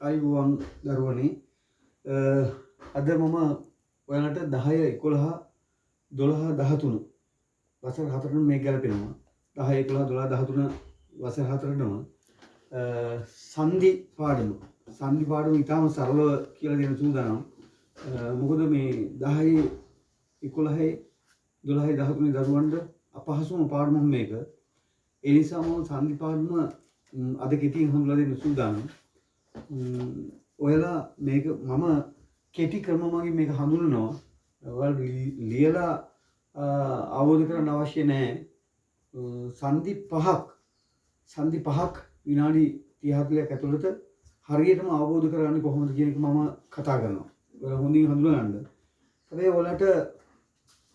අයිබෝවන් දරුවනේ අද මම ඔයාලට 10 11 12 13 වසර 4ට මේක ගැලපෙනවා 10 11 12 13 වසර 4ටම සංදි පාඩම ඉතාම සරලව කියලා දෙන්න සූදානම් මොකද මේ 10 11 12 13 දරුවන්ට අපහසුම පාඩමක් මේක ඒ නිසා මම සංදි පාඩම අද කෙටියෙන් හඳුන්වලා දෙන්න සූදානම් ඔයාලා මේක මම කෙටි ක්‍රම මගින් මේක හඳුන්වනවා. ඔයාලා ලියලා අවබෝධ කරගන්න අවශ්‍ය නැහැ. සංදි පහක් විනාඩි 30 40ක් ඇතුළත හරියටම අවබෝධ කරගන්නේ කොහොමද කියන එක මම කතා කරනවා. ඔයාලා හොඳින් හඳුනා ගන්න. හැබැයි ඔයාලට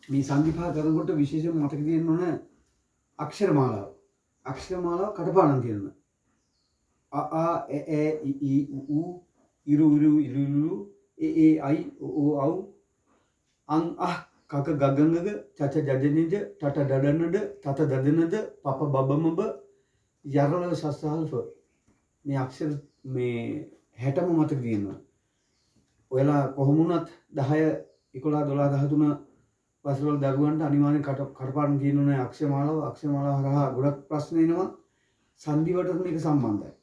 මේ සංදි පහ කරනකොට විශේෂයෙන් මතක තියෙන්න ඕන අක්ෂර මාලාව. අක්ෂර මාලාව කටපාඩම් තියෙනවා. a a e e i i u u iru iru ilu ilu e e i o o au ang ah kaka gagangga caca jajanija tata dadanada tata dadanada papa babamaba යරලව සස්සහල්ප මේ අක්ෂර මේ 60ම මතක තියෙනවා. ඔයාලා කොහොම වුණත් 10 11 12 13 වසරවල දරුවන්ට අනිවාර්යෙන් කටපාඩම් තියෙනුනේ අක්ෂර මාලාව හරහා ගොඩක් ප්‍රශ්න එනවා. සංදි වලට මේක සම්බන්ධයි.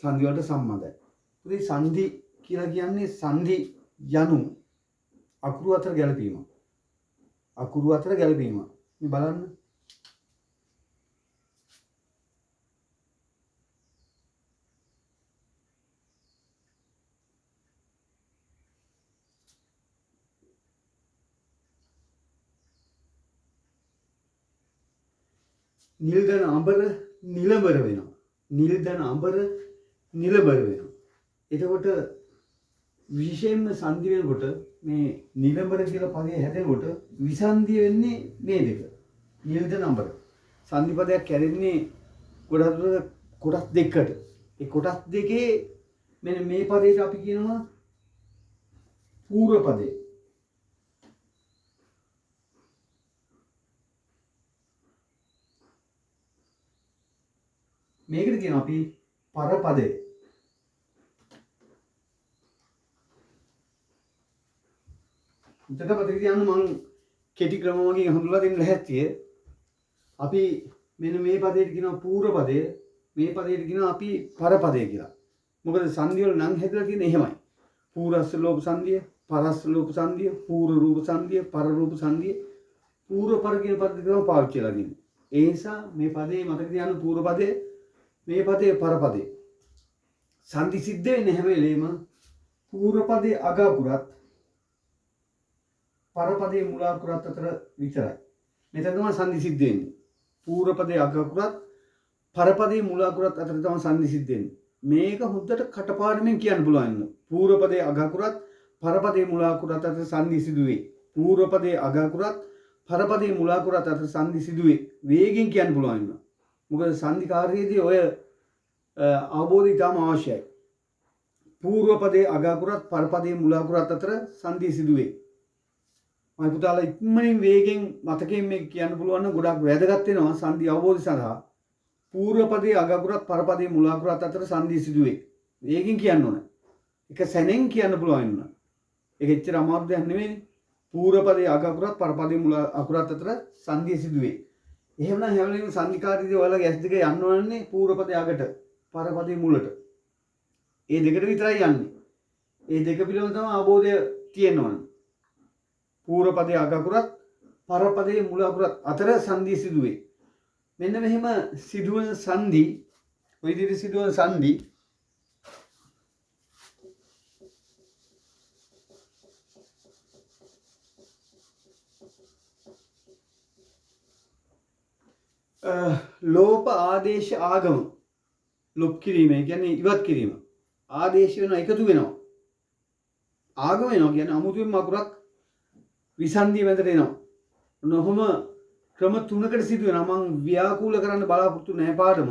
සංදි වලට සම්බන්ධයි. ඉතින් සංදි කියලා කියන්නේ සංදි යනු අකුරු අතර ගැලපීම. මේ බලන්න. නිල්දන අඹර නිලබර වෙනවා. එතකොට විශේෂයෙන්ම සංදි වෙනකොට මේ නිලබර කියලා පදේ හැදෙනකොට විසන්ධිය වෙන්නේ මේ දෙක. නිල්දන අඹර. සංදි පදයක් කැරෙන්නේ කොටස් දෙකකට. ඒ කොටස් දෙකේ මෙන්න මේ පදේට අපි කියනවා පූර්ව පදේ. මේකට කියනවා අපි පරපදේ. උත්තර පදේ කියන්නේ මම කෙටි ක්‍රම වලින් හඳුන්වලා දෙන්න ලැහැත්තිය. අපි මෙන්න මේ පදේට කියනවා පූර්ව පදය, මේ පදේට කියනවා අපි පරපදේ කියලා. මොකද සංදි වල නම් හැදලා තියෙන්නේ එහෙමයි. පූර්වස්ස ලෝප සංදිය, පරස්ස ලෝප සංදිය, පූර්ව රූප සංදිය, පර රූප සංදිය, පූර්ව පර කියන පද දෙකම පාවිච්චි කරලා තියෙනවා. ඒ නිසා මේ පදේ මතක තියාගන්න පූර්ව පදේ මේ පදේ පරපදේ සංදි සිද්ධ වෙන්නේ හැම වෙලේම පූර්ව පදේ අග අකුරත් පරපදේ මුල අකුරත් අතර විතරයි. මෙතන තමයි සංදි සිද්ධ වෙන්නේ. පූර්ව පදේ අග අකුරත් පරපදේ මුල අකුරත් අතර තමයි සංදි සිද්ධ වෙන්නේ. මේක හොද්දට කටපාඩමින් කියන්න පුළුවන්. පූර්ව පදේ අග අකුරත් පරපදේ මුල අකුරත් අතර සංදි සිදුවේ. පූර්ව පදේ අග අකුරත් පරපදේ මුල අකුරත් අතර සංදි සිදුවේ. වේගෙන් කියන්න පුළුවන්. මොකද සංදි කාර්යයේදී ඔය අවබෝධය ඉතාම අවශ්‍යයි. පූර්ව පදේ අග අකුරත් පරපදේ මුල අකුරත් අතර සංදි සිදුවේ. මම පුතාලා ඉක්මනින් වේගෙන් මතකයෙන් මේක කියන්න පුළුවන් නම් ගොඩක් වැදගත් වෙනවා සංදි අවබෝධය සඳහා. පූර්ව පදේ අග අකුරත් පරපදේ මුල අකුරත් අතර සංදි සිදුවේ. වේගෙන් කියන්න ඕන. එක සැනෙන් කියන්න පුළුවන් වෙනවා. ඒක එච්චර අමාරු දෙයක් නෙවෙයි. පූර්ව පදේ අග අකුරත් පරපදේ මුල අකුරත් අතර සංදි සිදුවේ. එහෙමනම් හැම වෙලේම සංදිකාරීදී ඔයාලගේ S2 යන්න ඕනන්නේ පූර්ව පදේ අගට පරපදේ මුලට. ඒ දෙකට විතරයි යන්නේ. ඒ දෙක පිළිබඳව තමයි අවබෝධය තියෙන්න ඕන. පූර්ව පදේ අග අකුරත් පරපදේ මුල අකුරත් අතර සංදි සිදුවේ. මෙන්න මෙහෙම සිදුවන සංදි ඔය විදිහට සිදුවන සංදි ලෝප ආදේශ ආගම ලොප් කිරීම කියන්නේ ඉවත් කිරීම ආදේශ වෙනවා එකතු වෙනවා ආගම වෙනවා කියන්නේ අමුතුවෙන්ම අකුරක් විසන්ධිය මැදට එනවා. නොහොම ක්‍රම තුනකට සිදු වෙනවා. මම ව්‍යාකූල කරන්න බලාපොරොත්තු නැහැ පාඩම.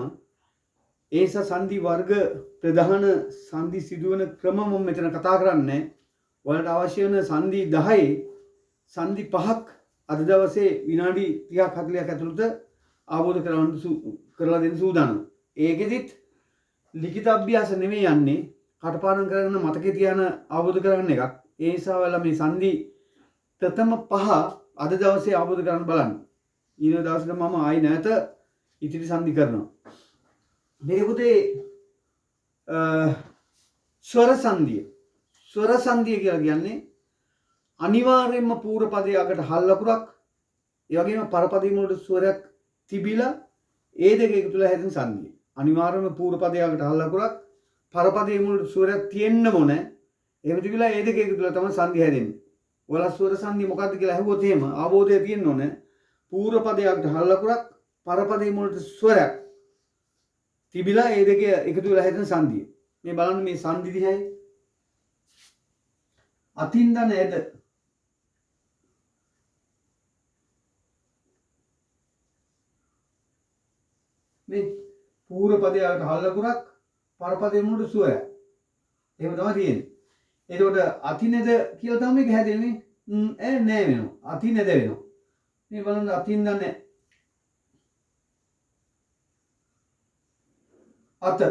ඒ නිසා සංදි වර්ග ප්‍රධාන සංදි සිදුවන ක්‍රම මම මෙතන කතා කරන්නේ. ඔයාලට අවශ්‍ය වෙන සංදි 10 සංදි 5ක් අද දවසේ විනාඩි 30ක් 40ක් ඇතුළත අවබෝධ කරලා දෙන්න සූදානම්. ඒකෙදිත් ලිඛිත අභ්‍යාස නෙමෙයි යන්නේ කටපාඩම් කරගෙන මතකේ තියාන අවබෝධ කරගන්න එකක්. ඒ නිසා ඔයාලා මේ සංදි ප්‍රථම 5 අද දවසේ අවබෝධ කරගන්න බලන්න. ඊළඟ දවසට මම ආයි නැවත ඉතිරි සංදි කරනවා. මේ පුතේ ස්වර සංදිය. ස්වර සංදිය කියලා කියන්නේ අනිවාර්යයෙන්ම පූර්ව පදයේ අගට හල් ලකුරක් ඒ වගේම පරපදයේ මුලට ස්වරයක් තිබිලා ඒ දෙක එකතු වෙලා හැදෙන සංදිය. අනිවාර්යයෙන්ම පූර්ව පදයේ අගට හල් ලකුරක් පරපදයේ මුලට ස්වරයක් තියෙන්න ඕනේ. එහෙම තිබිලා ඒ දෙක එකතු වෙලා තමයි සංදිය හැදෙන්නේ. ඔයාලා ස්වර සංදිය මොකක්ද කියලා අහුවොත් එහෙම අවබෝධය තියෙන්න ඕනේ. පූර්ව පදයේ අගට හල් ලකුරක් පරපදයේ මුලට ස්වරයක් තිබිලා ඒ දෙක එකතු වෙලා හැදෙන සංදිය. මේ බලන්න මේ සංදි දිහායි අතින් දන ඇද මේ පූර්ව පදයේ අගට හල් ලකුරක් පරපදයේ මුලට ස්වරයක්. එහෙම තමයි තියෙන්නේ. එතකොට අතිනේද කියලා තමයි මේක හැදෙන්නේ. නෑ වෙනවා. අතිනේද වෙනවා. මේ බලන්න අතින් දන්නේ අත.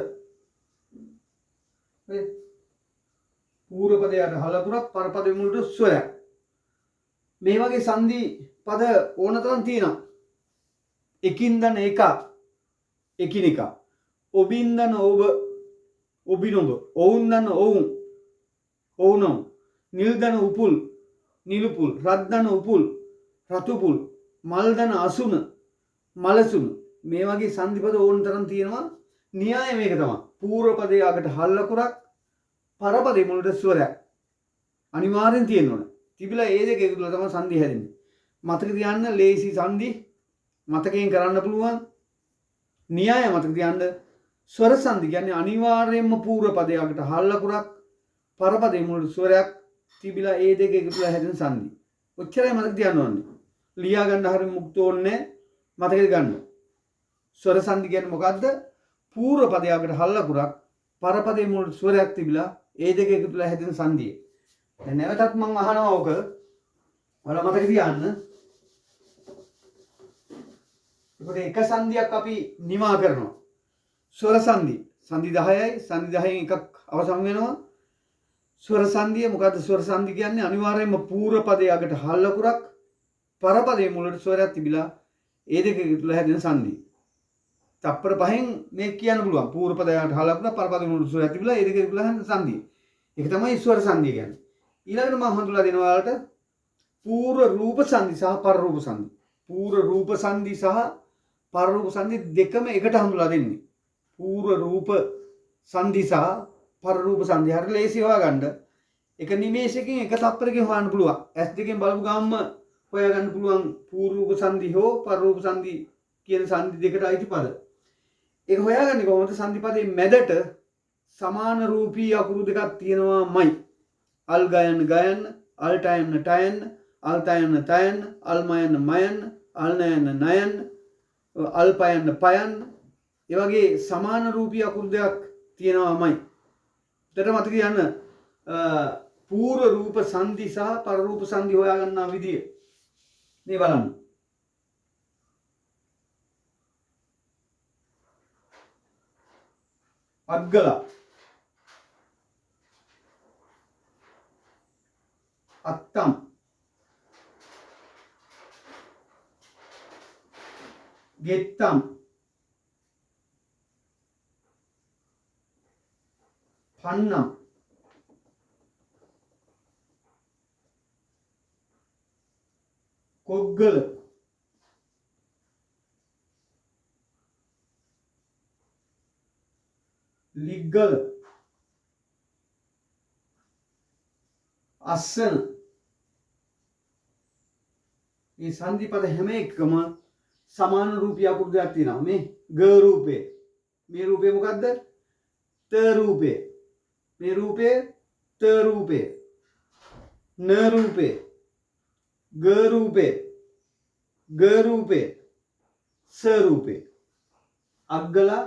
මේ පූර්ව පදයේ හල් ලකුරක් පරපදයේ මුලට ස්වරයක්. මේ වගේ සංදි පද ඕන තරම් තියෙනවා. එකින් දන එක එකිනෙක. ඔබින් දන ඔබ ඔබිනොබ. ඔවුන් දන ඔවුන් ඔවුනොම්. නිල් දන උපුල් නිලුපුල්. රත් දන උපුල් රතුපුල්. මල් දන අසුන මලසුන. මේ වගේ සංදි පද ඕන තරම් තියෙනවා. න්‍යාය මේක තමයි. පූර්ව පදයේ අගට හල් ලකුරක් පරපදයේ මුලට ස්වරයක් අනිවාර්යෙන් තියෙන්න ඕන. තිබිලා ඒ දෙක එකතු වෙලා තමයි සංදි හැදෙන්නේ. මතක තියාගන්න ලේසි සංදි මතකයෙන් කරන්න පුළුවන්. න්‍යාය මතක තියාගන්න ස්වර සංදි කියන්නේ අනිවාර්යයෙන්ම පූර්ව පදයේ අගට හල් ලකුරක් පරපදයේ මුලට ස්වරයක් තිබිලා ඒ දෙක එකතු වෙලා හැදෙන සංදි. ඔච්චරයි මතක තියාගන්න ඕනේ. ලියා ගන්න හරිය මුක්ත ඕනේ මතකෙ ගන්න. ස්වර සංදි කියන්නේ මොකද්ද? පූර්ව පදයේ අගට හල් ලකුරක් පරපදයේ මුලට ස්වරයක් තිබිලා ඒ දෙක එකතු වෙලා හැදෙන සංදිය. දැන් නැවතත් මම අහනවා ඔක. ඔයාලා මතක තියාගන්න. ඒකට එක සංදියක් අපි නිමා කරනවා. ස්වර සංදි. සංදි 10යි. සංදි 10න් එකක් අවසන් වෙනවා. ස්වර සංදිය මොකද්ද? ස්වර සංදි කියන්නේ අනිවාර්යයෙන්ම පූර්ව පදයේ අගට හල් ලකුරක් පරපදයේ මුලට ස්වරයක් තිබිලා ඒ දෙක එකතු වෙලා හැදෙන සංදිය. තප්පර 5න් මේක කියන්න පුළුවන්. පූර්ව පදයට හල් ලකුරක් පරපදයේ මුලට ස්වරයක් තිබිලා ඒ දෙක එකතු වෙලා හැදෙන සංදිය. ඒක තමයි ස්වර සංදිය කියන්නේ. ඊළඟට මම හඳුලා දෙනවා ඔයාලට පූර්ව රූප සංදි සහ පරරූප සංදි. පූර්ව රූප සංදි සහ පරරූප සංදි දෙකම එකට හඳුලා දෙන්නේ. පූර්ව රූප සංදි සහ පරරූප සංදි හරිය ලේසි හොයාගන්න. එක නිමේෂයකින් එක තප්පරකින් හොයන්න පුළුවන්. S2 කින් බලපු ගාම්ම හොයාගන්න පුළුවන් පූර්ව රූප සංදි හෝ පරරූප සංදි කියන සංදි දෙකට අයිති පද. ඒක හොයාගන්නේ කොහොමද? සංදි පදයේ මැදට සමාන රූපී අකුරු දෙකක් තියෙනවාමයි. අල් ගයන්න ගයන්න, අල් ටයන්න ටයන්න, අල් තයන්න තයන්න, අල් මයන්න මයන්න, අල් නයන්න නයන්න, අල් පයන්න පයන්න. ඒ වගේ සමාන රූපී අකුරු දෙකක් තියෙනවාමයි. එතකොට මතක තියාගන්න පූර්ව රූප සංදි සහ පරරූප සංදි හොයාගන්නා විදිය. මේ බලන්න. අග්ගලා අත්තම් ගෙත්තම් පන්නම් කොග්ගල ලිග්ගල අස්සන. මේ සංදි පද හැම එකම සමාන රූපී අකුරු දෙකක් තියෙනවා. මේ ග රූපේ. මේ රූපේ මොකද්ද? ත රූපේ. මේ රූපේ ත රූපේ. න රූපේ. ග රූපේ. ග රූපේ. ස රූපේ. අග්ගලා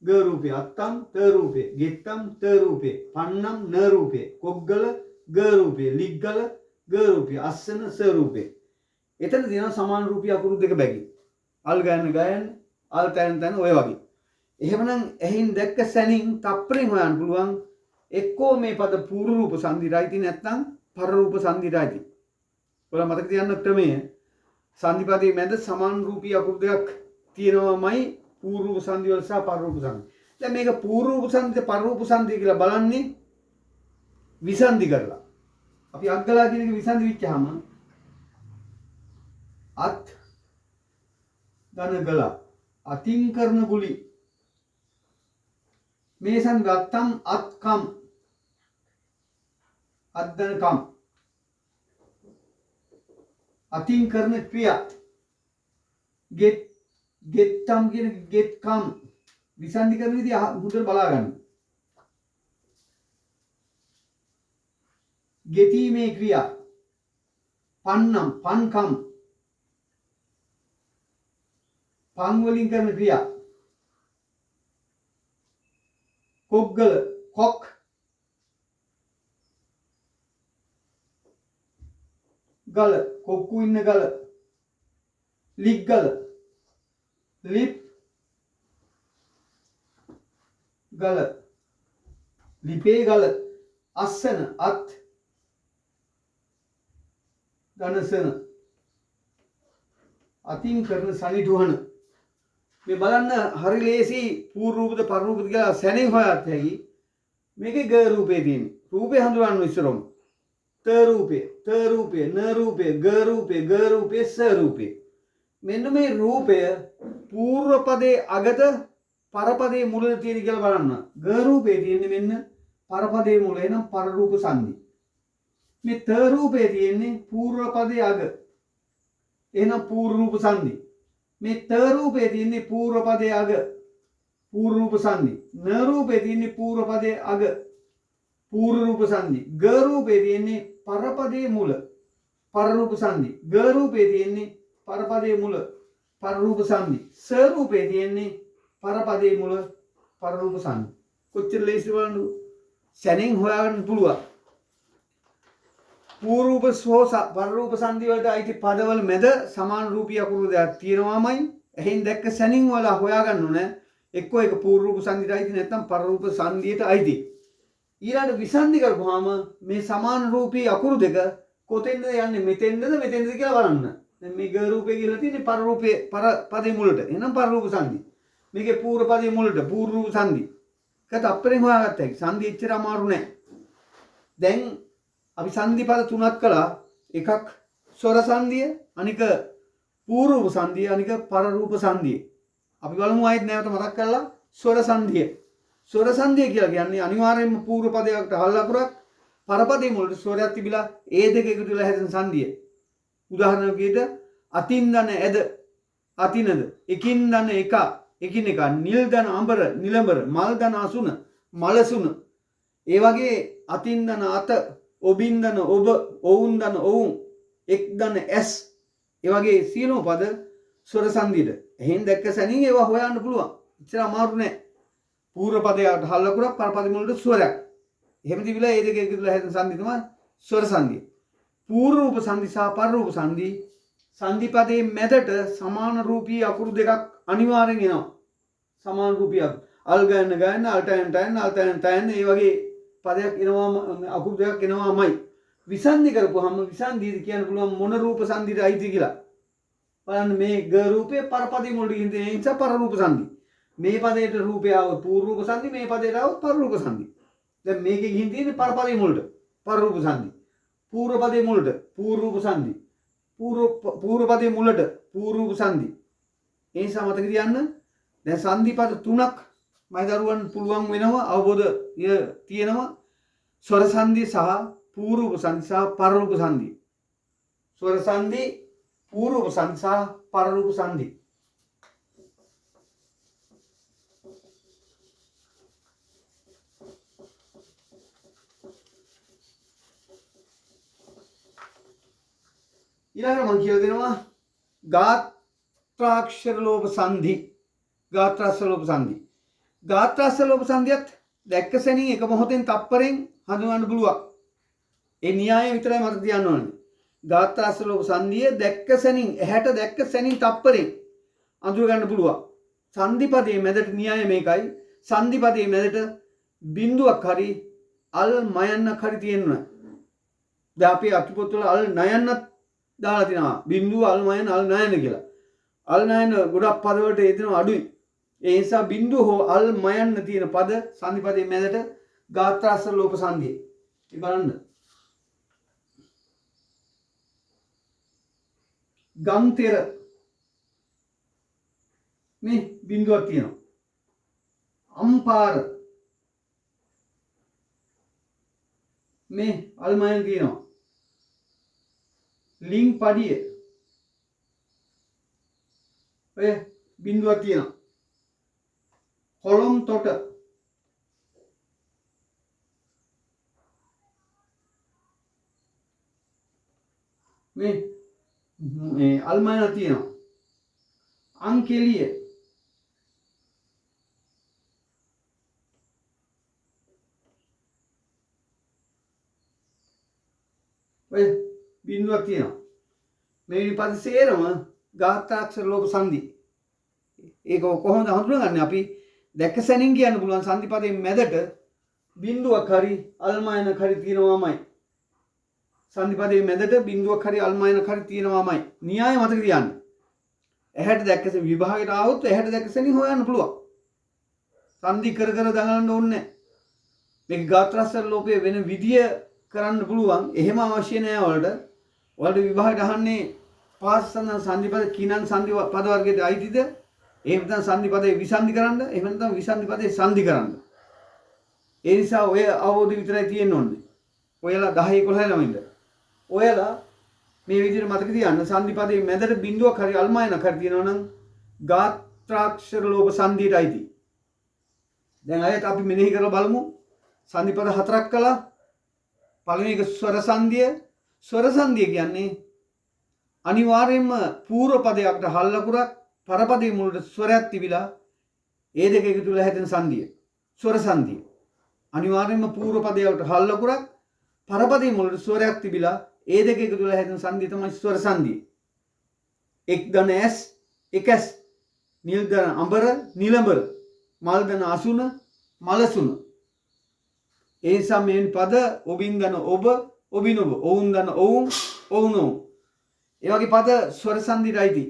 ග රූපේ. අත්තම් ත රූපේ. ගෙත්තම් ත රූපේ. පන්නම් න රූපේ. කොග්ගල ග රූපේ. ලිග්ගල ග රූපේ. අස්සන ස රූපේ. එතන තියෙනවා සමාන රූපී අකුරු දෙක බැගින්. අල් ගයන්න ගයන්න, අල් තැන් තැන් ඔය වගේ. එහෙමනම් එහින් දැක්ක සැනින් තප්පරෙන් හොයන්න පුළුවන් එක්කෝ මේ පද පූර්ව රූප සංදි රයිති නැත්නම් පර රූප සංදි රයිති. ඔයාලා මතක තියාගන්න ක්‍රමය සංදි පදයේ මැද සමාන රූපී අකුරු දෙකක් තියෙනවාමයි පූර්ව රූප සංදි වල සහ පර රූප සංදි. දැන් මේක පූර්ව රූප සංදි පර රූප සංදි කියලා බලන්නේ විසන්ධි කරලා. අපි අග්ගලා කියන එක විසන්ධි විච්චාම අත් ධන ගල අතින් කරන ගුලි මේ සංගත්තම් අත්කම් අද්දනකම් අතින් කරන ක්‍රියා ගෙත්තම් කියන ගෙත්කම් විසන්ධි කරන විදිහ හොඳට බලා ගන්න. ගෙතීමේ ක්‍රියා පන්නම් පන්කම් පන් වලින් කරන ක්‍රියා කොග්ගල කොක් ගල කොක්කු ඉන්න ගල ලිග්ගල ලිප් ගල ලිපේ ගල අස්සන අත් ගණසන අතින් කරන සනිටුහන මේ බලන්න හරි ලේසි පූර්ව රූපද පර රූපද කියලා සැනෙන් හොයත් හැකි. මේකේ ග රූපේ තියෙන්නේ. රූපේ හඳුනන්න ඉස්සරොම. ත රූපේ, ත රූපේ, න රූපේ, ග රූපේ, ග රූපේ, ස රූපේ. මෙන්න මේ රූපය පූර්ව පදයේ අගද පර පදයේ මුලද තියෙන කියලා බලන්න. ග රූපේ තියෙන්නේ මෙන්න පර පදයේ මුල එනම් පර රූප සංදි. මේ ත රූපේ තියෙන්නේ පූර්ව පදයේ අග. එහෙනම් පූර්ව රූප සංදි. මේ ත රූපේ තියෙන්නේ පූර්ව පදයේ අග පූර්ව රූප සංදි. න රූපේ තියෙන්නේ පූර්ව පදයේ අග පූර්ව රූප සංදි. ග රූපේ තියෙන්නේ පර පදයේ මුල පර රූප සංදි. ග රූපේ තියෙන්නේ පර පදයේ මුල පර රූප සංදි. ස රූපේ තියෙන්නේ පර පදයේ මුල පර රූප සංදි. කොච්චර ලේසිද බලන්න. සැනෙන් හොයාගන්න පුළුවන්. පූර්ව රූප සහ පර රූප සංදි වලට අයිති පදවල මැද සමාන රූපී අකුරු දෙකක් තියෙනවාමයි. එහෙන් දැක්ක සැනින් වල හොයාගන්න ඕනේ. එක්කෝ ඒක පූර්ව රූප සංදියට අයිති නැත්නම් පර රූප සංදියට අයිති. ඊළඟ විසන්ධි කරපුවාම මේ සමාන රූපී අකුරු දෙක කොතෙන්ද යන්නේ මෙතෙන්ද මෙතෙන්ද කියලා බලන්න. දැන් මේ ග රූපේ කියලා තියෙන්නේ පර රූපේ පර පදේ මුලට. එහෙනම් පර රූප සංදි. මේකේ පූර්ව පදේ මුලට පූර්ව රූප සංදි. ඒකත් අප්පරෙන් හොයාගත්ත හැකි. සංදි එච්චර අමාරු නෑ. දැන් අපි සංදි පද තුනක් කළා. එකක් ස්වර සංදිය, අනික පූර්ව රූප සංදිය, අනික පර රූප සංදිය. අපි බලමු ආයෙත් නැවත මතක් කරලා ස්වර සංදිය. ස්වර සංදිය කියලා කියන්නේ අනිවාර්යයෙන්ම පූර්ව පදයකට හල් අකුරක් පර පදයේ මුලට ස්වරයක් තිබිලා ඒ දෙක එකතු වෙලා හැදෙන සංදිය. උදාහරණයක් විදිහට අතින් දන ඇද අතිනද, එකින් දන එක එකිනෙක, නිල් දන අඹර නිලඹර, මල් දන අසුන මලසුන. ඒ වගේ අතින් දන අත, ඔබින් දන ඔබ, ඔවුන් දන ඔවුන්, එක් දන ඇස්. ඒ වගේ සියලුම පද ස්වර සංදියට. එහෙන් දැක්ක සැනින් ඒවා හොයන්න පුළුවන්. ඉතින් අමාරු නෑ. පූර්ව පදයට හල් අකුරක් පර පද මුලට ස්වරයක්. එහෙම තිබිලා ඒ දෙක එකතු වෙලා හැදෙන සංදි තමයි ස්වර සංදිය. පූර්ව රූප සංදි සහ පර රූප සංදි සංදි පදයේ මැදට සමාන රූපී අකුරු දෙකක් අනිවාර්යෙන් එනවා. සමාන රූපී අකුරු. අල් ගන්න ගන්න, අල්ටයන් ටයන්, අල්ටයන් ටයන් ඒ වගේ පදයක් එනවාම අකුරු දෙකක් එනවාමයි. විසන්ධි කරපුවාම විසන්ධිද කියන්න පුළුවන් මොන රූප සංදිද අයිති කියලා. බලන්න මේ ග රූපේ පර පදයේ මුලට ගිහින් තියෙන නිසා පර රූප සංදි. මේ පදයට රූපය આવොත් පූර්ව රූප සංදි, මේ පදයට આવොත් පර රූප සංදි. දැන් මේකේ ගිහින් තියෙන්නේ පර පදයේ මුලට පර රූප සංදි. පූර්ව පදයේ මුලට පූර්ව රූප සංදි. පූර්ව පදයේ මුලට පූර්ව රූප සංදි. ඒ නිසා මතක තියාගන්න දැන් සංදි පද තුනක් මයි දරුවන් පුළුවන් වෙනවා අවබෝධය තියෙනවා. ස්වර සංදි සහ පූර්ව රූප සංදි සහ පර රූප සංදි. ස්වර සංදි, පූර්ව රූප සංදි සහ පර රූප සංදි. ඊළඟට මම කියලා දෙනවා ගාත්‍රාක්ෂර ලෝප සංදි. ගාත්‍රාක්ෂර ලෝප සංදි. ගාත්‍රාක්ෂර ලෝප සංදියත් දැක්ක සැනින් එක මොහොතෙන් තප්පරෙන් හඳුනන්න පුළුවන්. ඒ න්‍යාය විතරයි මතක තියාගන්න ඕනේ. ගාත්‍රාක්ෂර ලෝප සංදිය දැක්ක සැනින් ඇහැට දැක්ක සැනින් තප්පරෙන් අඳුර ගන්න පුළුවන්. සංදි පදයේ මැදට න්‍යාය මේකයි. සංදි පදයේ මැදට බිඳුවක් හරි අල් මයන්නක් හරි තියෙන්න. දැන් අපි අකිපොත් වල අල් නයන්නත් දාලා තිනවා. බිඳුව අල් මයන්න අල් නයන්න කියලා. අල් නයන්න ගොඩක් පද වලට එදිනවා අඩුයි. ඒ නිසා බිඳුව හෝ අල් මයන්න තියෙන පද සංදි පදයේ මැදට ගාත්‍රාස්තර ලෝප සංදිය. ඉතින් බලන්න. ගම්තෙර මේ බිඳුවක් තියෙනවා. අම්පාර මේ අල්මයන් තියෙනවා. ලිං පඩිය ඔය බිඳුවක් තියෙනවා. කොළොම් තොට මේ අල්මයන් තියෙනවා. අංකෙලිය ඔය බිඳුවක් තියෙනවා. මේ පද සේරම ගාත්‍රාක්ෂර ලෝප සංදි. ඒක කොහොමද හඳුනගන්නේ? අපි දැක්ක සැනින් කියන්න පුළුවන් සංදි පදයේ මැදට බිඳුවක් හරි අල්මයනක් හරි තියෙනවාමයි. සංදි පදයේ මැදට බිඳුවක් හරි අල්මයනක් හරි තියෙනවාමයි. න්‍යාය මතක තියන්න. ඇහැට දැක්ක සැනින් විභාගයට ආවොත් ඇහැට දැක්ක සැනින් හොයන්න පුළුවන්. සංදි කර කර දඟලන්න ඕනේ නැහැ. මේක ගාත්‍රාක්ෂර ලෝපයේ වෙන විදිය කරන්න පුළුවන්. එහෙම අවශ්‍ය නෑ වලට. වලට විභාගයට අහන්නේ පාස්සන සංදි පද කිනන් සංදි පද වර්ගයට අයිතිද? එහෙම නැත්නම් සංදි පදේ විසන්ධි කරන්න. එහෙම නැත්නම් විසන්ධි පදේ සංදි කරන්න. ඒ නිසා ඔය අවබෝධය විතරයි තියෙන්න ඕනේ. ඔයලා 10 11 ළමින්ද. ඔයලා මේ විදිහට මතක තියාගන්න සංදි පදේ මැදට බිඳුවක් හරි අල්මයනක් හරි තියෙනවා නම් ගාත්‍රාක්ෂර ලෝප සංදියට අයිති. දැන් අයත් අපි මෙනෙහි කරලා බලමු. සංදි පද 4ක් කළා. පළවෙනි එක ස්වර සංදිය. ස්වර සංදිය කියන්නේ අනිවාර්යයෙන්ම පූර්ව පදයකට හල් ලකුරක් පරපදයේ මුලට ස්වරයක් තිබිලා ඒ දෙක එකතු වෙලා හැදෙන සංදිය. ස්වර සංදිය. අනිවාර්යයෙන්ම පූර්ව පදයකට හල් ලකුරක් පරපදයේ මුලට ස්වරයක් තිබිලා ඒ දෙක එකතු වෙලා හැදෙන සංදිය තමයි ස්වර සංදිය. එක් දන ඇස් එකස් නිල් දන අඹර නිලඹර මල් දන අසුන මලසුන. ඒ නිසා මේ පද ඔබින් දන ඔබ ඔබින් ඔබ ඔවුන් දන ඔවුන් ඔවුන් ඔවුන්. ඒ වගේ පද ස්වර සංදියට අයිති.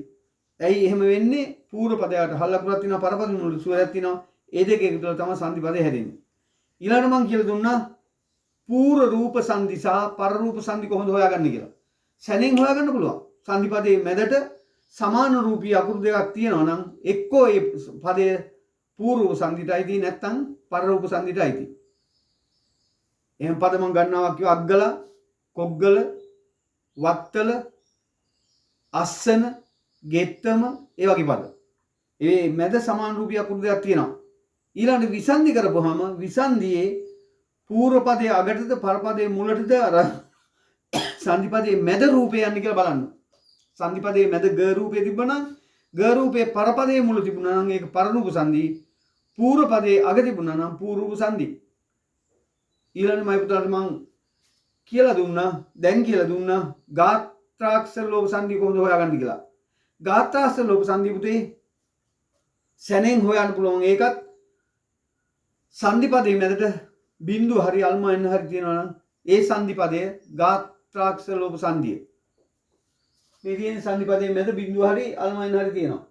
ඇයි එහෙම වෙන්නේ? පූර්ව පදයට හල් ලකුරක් තියෙනවා පරපද මුලට ස්වරයක් තියෙනවා. ඒ දෙක එකතු වෙලා තමයි සංදි පදේ හැදෙන්නේ. ඊළඟට මම කියලා දුන්නා පූර්ව රූප සංදි සහ පර රූප සංදි කොහොමද හොයාගන්නේ කියලා. සැනෙන් හොයාගන්න පුළුවන්. සංදි පදයේ මැදට සමාන රූපී අකුරු දෙකක් තියෙනවා නම් එක්කෝ ඒ පදයේ පූර්ව රූප සංදියට අයිති නැත්නම් පර රූප සංදියට අයිති. එහෙම පද මම ගන්නවා කිව්ව අග්ගල කොග්ගල වත්තල අස්සන ගෙත්තම ඒ වගේ පද. ඒ මැද සමාන රූපී අකුරු දෙකක් තියෙනවා. ඊළඟට විසන්ධි කරපුවාම විසන්ධියේ පූර්ව පදයේ අගටද පර පදයේ මුලටද අර සංදි පදයේ මැද රූපය යන්නේ කියලා බලන්න. සංදි පදයේ මැද ග රූපය තිබුණා නම් ග රූපේ පර පදයේ මුල තිබුණා නම් ඒක පර රූප සංදි. පූර්ව පදයේ අග තිබුණා නම් පූර්ව රූප සංදි. ඊළඟ මයි පුතාට මං කියලා දුන්නා දැන් කියලා දුන්නා ගාත්‍රාක්ෂර ලෝප සංදි කොහොමද හොයාගන්නේ කියලා. ගාත්‍රාක්ෂර ලෝප සංදි පුතේ සැනෙන් හොයන්න පුළුවන්. ඒකත් සංදි පදයේ මැදට බිඳුව හරි අල්මයන් හරි තියෙනවා නම් ඒ සංදි පදය ගාත්‍රාක්ෂර ලෝප සංදිය. මේ තියෙන සංදි පදයේ මැද බිඳුව හරි අල්මයන් හරි තියෙනවා.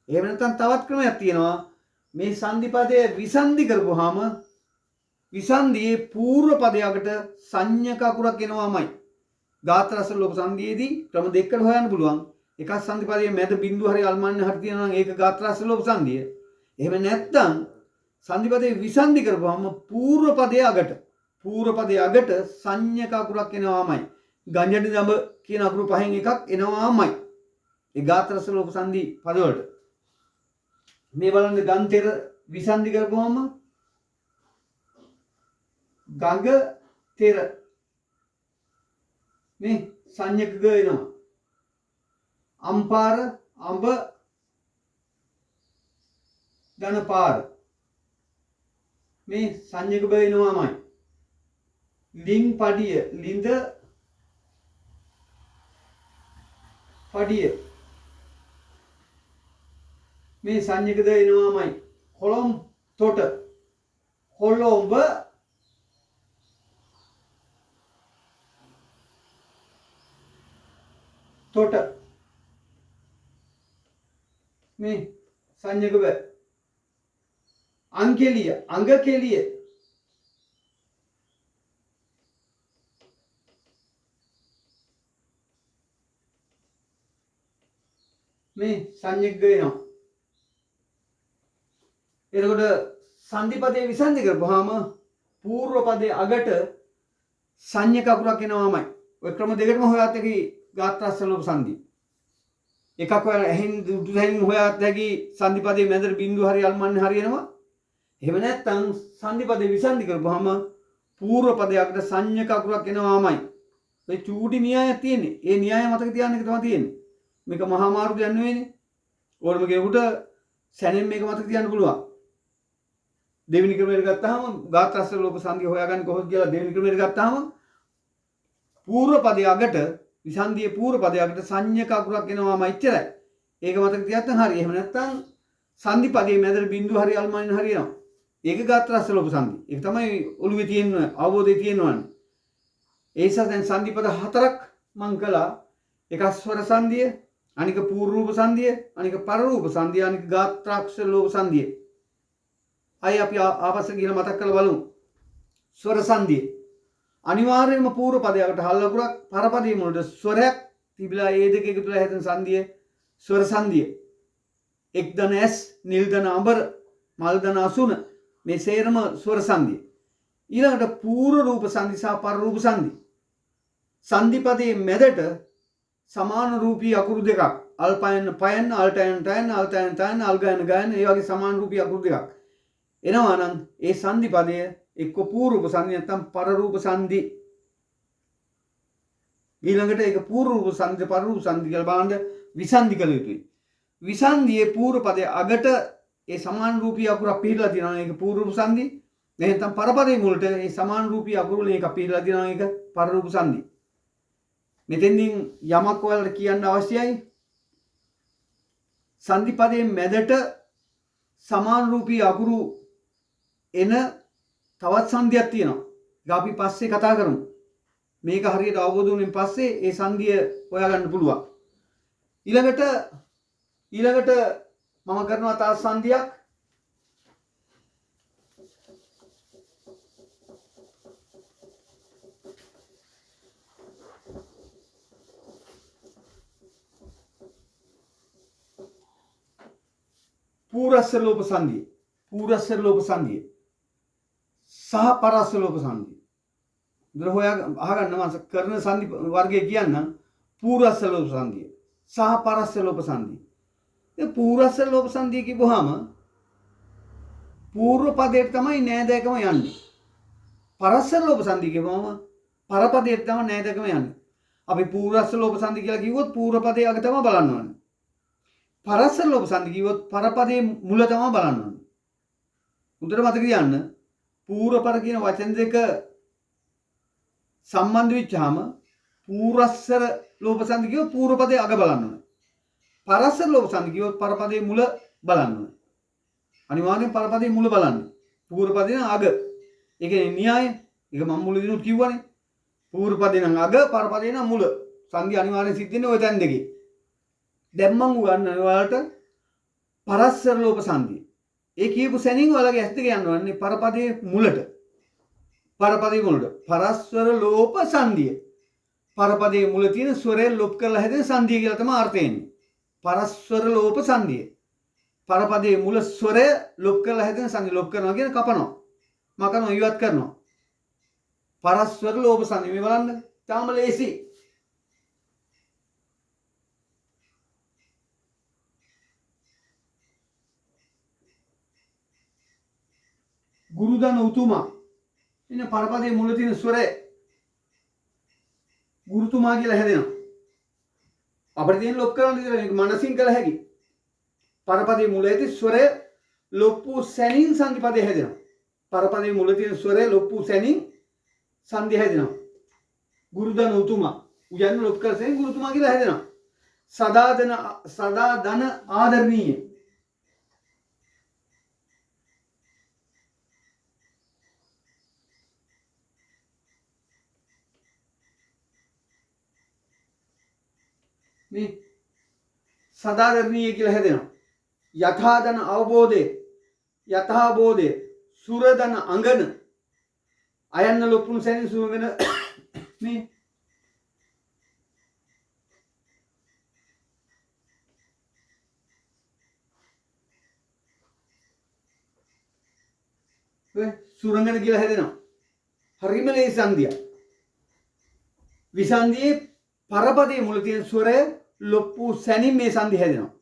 එහෙම නැත්නම් තවත් ක්‍රමයක් තියෙනවා. මේ සංදි පදය විසන්ධි කරපුවාම විසන්ධියේ පූර්ව පදයකට සංඥක අකුරක් එනවාමයි. ගාත්‍රාක්ෂර ලෝප සංදියේදී ක්‍රම දෙකකට හොයන්න පුළුවන්. එකක් සංදි පදයේ මැද බිඳුව හරි අල්මයන් හරි තියෙනවා නම් ඒක ගාත්‍රාක්ෂර ලෝප සංදිය. එහෙම නැත්නම් සංදි පදයේ විසන්ධි කරපුවාම පූර්ව පදයේ අගට සංඥක අකුරක් එනවාමයි. ගංජඩි දඹ කියන අකුරු පහෙන් එකක් එනවාමයි. ඒ ගාත්‍රාක්ෂර ලෝප සංදි පදවලට. මේ බලන්න ගන්තෙර විසන්ධි කරපුවාම ගඟ තෙර මේ සංඥක ග එනවා. අම්පාර අඹ ධනපාර මේ සංඥක බ එනවාමයි. ලිං පඩිය ලිඳ පඩිය මේ සංඥක ද එනවාමයි. කොළොම් තොට කොළඹ තොට මේ සංඥක බ අංකෙලිය අඟ කෙලිය මේ සංඥක වෙනවා. එතකොට සංදි පදේ විසන්ධි කරපුවාම පූර්ව පදේ අගට සංඥක අකුරක් එනවාමයි. ඔය ක්‍රම දෙකටම හොයාත් හැකි ගාත්‍රාස්ස ලෝප සංදි. එකක් ඔයාලා ඇහෙන් දුටු දැන් හොයාත් හැකි සංදි පදේ මැදට බිංදුව හරි අල්මන්නේ හරියනවා. එහෙම නැත්නම් සංදි පදේ විසන්ධි කරපුවාම පූර්ව පදේ අගට සංඥක අකුරක් එනවාමයි. ඒ චූටි න්‍යායක් තියෙන්නේ. ඒ න්‍යාය මතක තියාගන්න එක තමයි තියෙන්නේ. මේක මහා මාරු දෙයක් නෙවෙයිනේ. ඕනම කෙනෙකුට සැනෙන් මේක මතක තියාගන්න පුළුවන්. දෙවෙනි ක්‍රමයට ගත්තාම ගාත්‍රාස්ස ලෝප සංදි හොයාගන්න කොහොමද කියලා දෙවෙනි ක්‍රමයට ගත්තාම පූර්ව පදයේ අගට විසන්දියේ පූර්ව පදයේ අගට සංඥක අකුරක් එනවාම ඉච්චරයි. ඒක මතක තියාගන්න හරි. එහෙම නැත්නම් සංදි පදයේ මැදට බිංදුව හරි අල්මන්නේ හරියනවා. ඒක ගාත්‍රාස්ස ලෝප සංදි. ඒක තමයි ඔළුවේ තියෙන අවබෝධය තියෙනවනේ. ඒ නිසා දැන් සංදි පද හතරක් මං කළා. එකක් ස්වර සංදිය, අනික පූර්ව රූප සංදිය, අනික පර රූප සංදිය, අනික ගාත්‍රාක්ෂ ලෝප සංදිය. අය අපි ආපස්සට ගිහලා මතක් කරලා බලමු. ස්වර සංදිය. අනිවාර්යයෙන්ම පූර්ව පදයකට හල් ලකුරක් පර පදයේ මුලට ස්වරයක් තිබිලා ඒ දෙක එකතු වෙලා හැදෙන සංදිය ස්වර සංදිය. එක් දන ඇස්, නිල් දන අඹර, මල් දන අසුන මේ සේරම ස්වර සංදිය. ඊළඟට පූර්ව රූප සංදි සහ පර රූප සංදි. සංදි පදයේ මැදට සමාන රූපී අකුරු දෙකක් අල්පයන් පයන් අල්ටයන් ටයන් අල්තයන් තයන් අල්ගයන් ගයන් ඒ වගේ සමාන රූපී අකුරු දෙකක් එනවා නම් ඒ සංදි පදය එක්ක පූර්ව රූප සංදි නැත්නම් පර රූප සංදි. ඊළඟට ඒක පූර්ව රූප සංදි පර රූප සංදි කියලා බලන්න විසන්ධි කළ යුතුයි. විසන්ධියේ පූර්ව පදයේ අගට ඒ සමාන රූපී අකුරක් පිළිලා තියෙනවා. ඒක පූර්ව රූප සංදි. නැත්නම් පර පදයේ මුලට ඒ සමාන රූපී අකුරු වලින් එකක් පිළිලා තියෙනවා. ඒක පර රූප සංදි. මෙතෙන්දින් යමක් ඔයාලට කියන්න අවශ්‍යයි. සංදි පදයේ මැදට සමාන රූපී අකුරු එන තවත් සංදියක් තියෙනවා. ඒක අපි පස්සේ කතා කරමු. මේක හරියට අවබෝධ වුණෙන් පස්සේ ඒ සංදිය හොයාගන්න පුළුවන්. ඊළඟට මම කරනවා තවත් සංදියක්. පූරස්ස ලෝප සංදිය. පූරස්ස ලෝප සංදිය සහ පරස්ස ලෝප සංදිය. දර හොයා අහගන්න මම කරන සංදි වර්ගය කියන්නම්. පූරස්ස ලෝප සංදිය සහ පරස්ස ලෝප සංදිය. ඒ පූරස්ස ලෝප සංදිය කිව්වහම පූර්ව පදයට තමයි නෑදෑකම යන්නේ. පරස්ස ලෝප සංදිය කිව්වම පර පදයට තමයි නෑදෑකම යන්නේ. අපි පූරස්ස ලෝප සංදිය කියලා කිව්වොත් පූර්ව පදයේ අග තමයි බලන්න ඕනේ. පරස්ස ලෝප සංදි කිව්වොත් පර පදයේ මුල තමයි බලන්න ඕනේ. උදේට මතක තියාගන්න පූර්ව පර කියන වචන දෙක සම්බන්ධ වෙච්චාම පූරස්සර ලෝප සංදි කිව්වොත් පූර්ව පදයේ අග බලන්න ඕනේ. පරස්ස ලෝප සංදි කිව්වොත් පර පදයේ මුල බලන්න ඕනේ. අනිවාර්යෙන් පර පදයේ මුල බලන්න. පූර්ව පදයේ අග. ඒ කියන්නේ න්‍යාය. ඒක මම මුලදීනුත් කිව්වනේ. පූර්ව පදේ නම් අග, පර පදේ නම් මුල. සංදි අනිවාර්යෙන් සිද්ධ වෙන්නේ ওই තැන් දෙකේ. දැන් මම උගන්වන ඔයාලට පරස්ස ලෝප සංදි. ඒ කියපු සැනින් ඔයාලගේ ඇස් දෙක යන්න ඕනේ පර පදයේ මුලට. පර පදයේ මුලට. පරස්වර ලෝප සංදිය. පර පදයේ මුල තියෙන ස්වරය ලොප් කරලා හැදෙන සංදිය කියලා තමයි අර්ථය එන්නේ. පරස්වර ලෝප සංදිය. පර පදයේ මුල ස්වරය ලොප් කරලා හැදෙන සංදිය. ලොප් කරනවා කියන්නේ කපනවා. මකනවා ඉවත් කරනවා. පරස්වර ලෝප සංදිය. මේ බලන්න. තාම ලේසි. ගුරුදන උතුමා. එන්න පර පදයේ මුල තියෙන ස්වරය ගුරුතුමා කියලා හැදෙනවා. අපිට තියෙන ලොප් කරන්න විතර මේක මනසින් කළ හැකි. පර පදයේ මුල ඇති ස්වරය ලොප් වූ සැනින් සංදි පදේ හැදෙනවා. පර පදයේ මුල තියෙන ස්වරය ලොප් වූ සැනින් සංදි හැදෙනවා. ගුරුදන උතුමා. උයන්න ලොප් කර සැනින් ගුරුතුමා කියලා හැදෙනවා. සදා දන ආදරණීය. මේ සදාදරණීය කියලා හැදෙනවා. යථාදන අවබෝධය යථාබෝධය සුරදන අංගන අයන්න ලොප්පුණු සැනින් සුරගෙන මේ සුරංගන කියලා හැදෙනවා. හරිම ලේසි සංදිය. විසන්දියේ පරපදයේ මුල තියෙන ස්වරය ලොප්පු සැනින් මේ සංදි හැදෙනවා.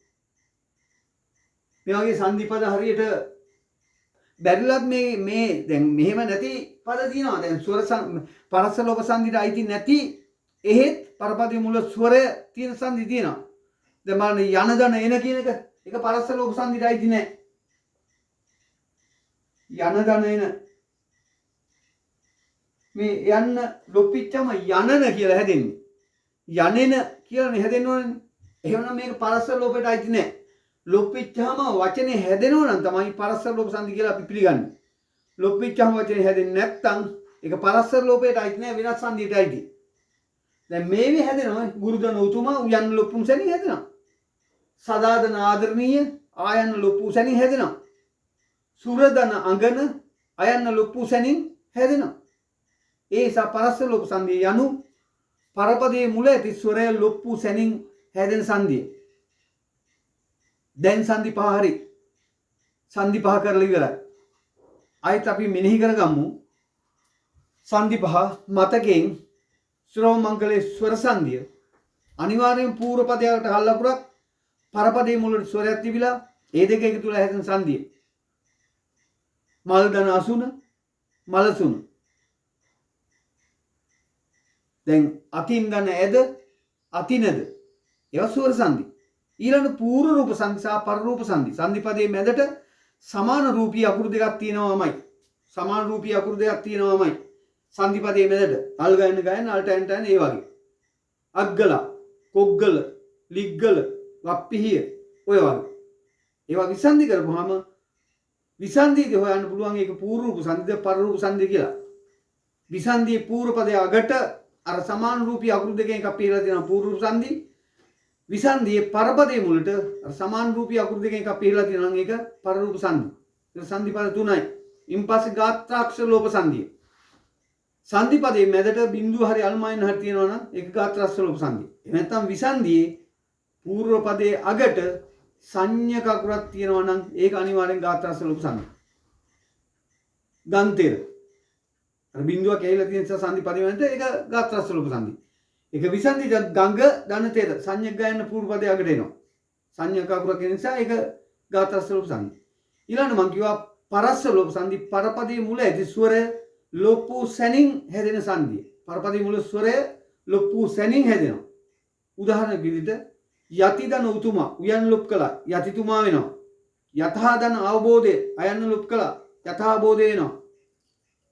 මේ වගේ සංදි පද හරියට බැරිලත් මේ දැන් මෙහෙම නැති පද තියෙනවා. දැන් ස්වර පරස්ස ලෝප සංදිට අයිති නැති එහෙත් පරපදයේ මුල ස්වරය තියෙන සංදි තියෙනවා. දැන් බලන්න යන දන එන කියන එක ඒක පරස්ස ලෝප සංදිට අයිති නැහැ. යන දන එන මේ යන්න ලොප්පිච්චම යනන කියලා හැදෙන්නේ. යනෙන කියලා හැදෙන්න ඕනේ. එහෙනම් මේක පරස්ස ලෝපයට අයිති නැහැ. ලොප්පිච්චාම වචනේ හැදෙනවා නම් තමයි පරස්ස ලෝප සංදි කියලා අපි පිළිගන්නේ. ලොප්පිච්චාම වචනේ හැදෙන්නේ නැත්නම් ඒක පරස්ස ලෝපයට අයිති නැහැ, වෙනස් සංදියට අයිති. දැන් මේවේ හැදෙනවා ගුරුදන උතුමා උයන් ලොප්පුම් සැනින් හැදෙනවා. සදාදන ආදරණීය ආයන්න ලොප්පු සැනින් හැදෙනවා. සුරදන අංගන අයන්න ලොප්පු සැනින් හැදෙනවා. ඒ නිසා පරස්ස ලෝප සංදිය යනු පරපදයේ මුල ඇති ස්වරය ලොප්පු සැනින් හැදෙන සංදිය. දැන් සංදි පහ හරි. සංදි පහ කරලා ඉවරයි. ආයෙත් අපි මෙනෙහි කරගමු. සංදි පහ මතකයෙන් ශ්‍රව මංගලේ ස්වර සංදිය අනිවාර්යෙන් පූර්ව පදයට හල්ලකුරක් පරපදයේ මුලට ස්වරයක් තිබිලා ඒ දෙක එකතු වෙලා හැදෙන සංදිය. මල් දන අසුන මලසුන. දැන් අතින් දන ඇද අතිනද ඒවා ස්වර සංදි. ඊළඟ පූර්ව රූප සංදි සහ පර රූප සංදි. සංදි පදයේ මැදට සමාන රූපී අකුරු දෙකක් තියෙනවාමයි. සමාන රූපී අකුරු දෙකක් තියෙනවාමයි. සංදි පදයේ මැදට අල් ගයන අල්ට ඇන්ටන් ඒ වගේ. අග්ගල, කොග්ගල, ලිග්ගල, වප්පිහිය ඔය වගේ. ඒවා විසන්දි කරපුවාම විසන්දියේදී හොයන්න පුළුවන් ඒක පූර්ව රූප සංදිද පර රූප සංදිද කියලා. විසන්දියේ පූර්ව පදයේ අගට අර සමාන රූපී අකුරු දෙකෙන් එකක් පිරලා තියෙනවා පූර්ව රූප සංදි. විසන්දියේ පරපදයේ මුලට අර සමාන රූපී අකුරු දෙකෙන් එකක් පිරලා තියෙනවා නම් ඒක පර රූප සංදි. ඒක සංදි පද තුනයි. ඉන්පස්සේ ගාත්‍රාක්ෂර ලෝප සංදිය. සංදි පදයේ මැදට බිංදුව හරි අල්මායන හරි තියෙනවා නම් ඒක ගාත්‍රාක්ෂර ලෝප සංදිය. එහෙම නැත්නම් විසන්දියේ පූර්ව පදයේ අගට සංඥක අකුරක් තියෙනවා නම් ඒක අනිවාර්යෙන් ගාත්‍රාක්ෂර ලෝප සංදි. ගන්තෙර අර බිංදුව කැහිලා තියෙන නිසා සංදි පදයේ මැදට ඒක ගාත්‍රාක්ෂර ලෝප සංදි. ඒක විසන්දි ගංග ධනතෙර සංඥක ගයන පූර්ව පදයේ අගට එනවා. සංඥක අකුරක් ඒ නිසා ඒක ගාත්‍රාක්ෂර ලෝප සංදි. ඊළඟ මම කිව්වා පරස්ස ලෝප සංදි පරපදයේ මුල ඇති ස්වරය ලොප්පු සැනින් හැදෙන සංදිය. පරපදයේ මුල ස්වරය ලොප්පු සැනින් හැදෙනවා. උදාහරණ විදිහට යතිදන උතුමා උයන් ලොප් කළා යතිතුමා වෙනවා. යථාදන අවබෝධය අයන්න ලොප් කළා යථාබෝධය වෙනවා.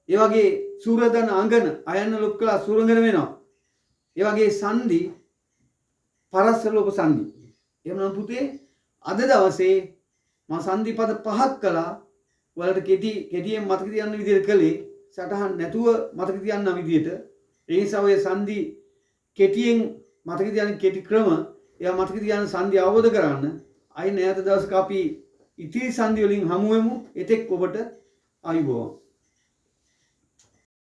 ඒ වගේ සූරදන අංගන අයන්න ලොප් කළා සූරංගන වෙනවා. ඒ වගේ සංදි පරස්ස ලෝප සංදි. එහෙනම් පුතේ අද දවසේ මම සංදි පද පහක් කළා. ඔයාලට කෙටියෙන් මතක තියන්න විදිහට කළේ සටහන් නැතුව මතක තියන්න විදිහට. ඒ නිසා ඔය සංදි කෙටියෙන් මතක තියන්න කෙටි ක්‍රම එයා මතක තියන්න සංදි අවබෝධ කරගන්න. අයි නැවත දවසක අපි ඉතිරි සංදි වලින් හමු වෙමු. එතෙක් ඔබට ආයුබෝවන්.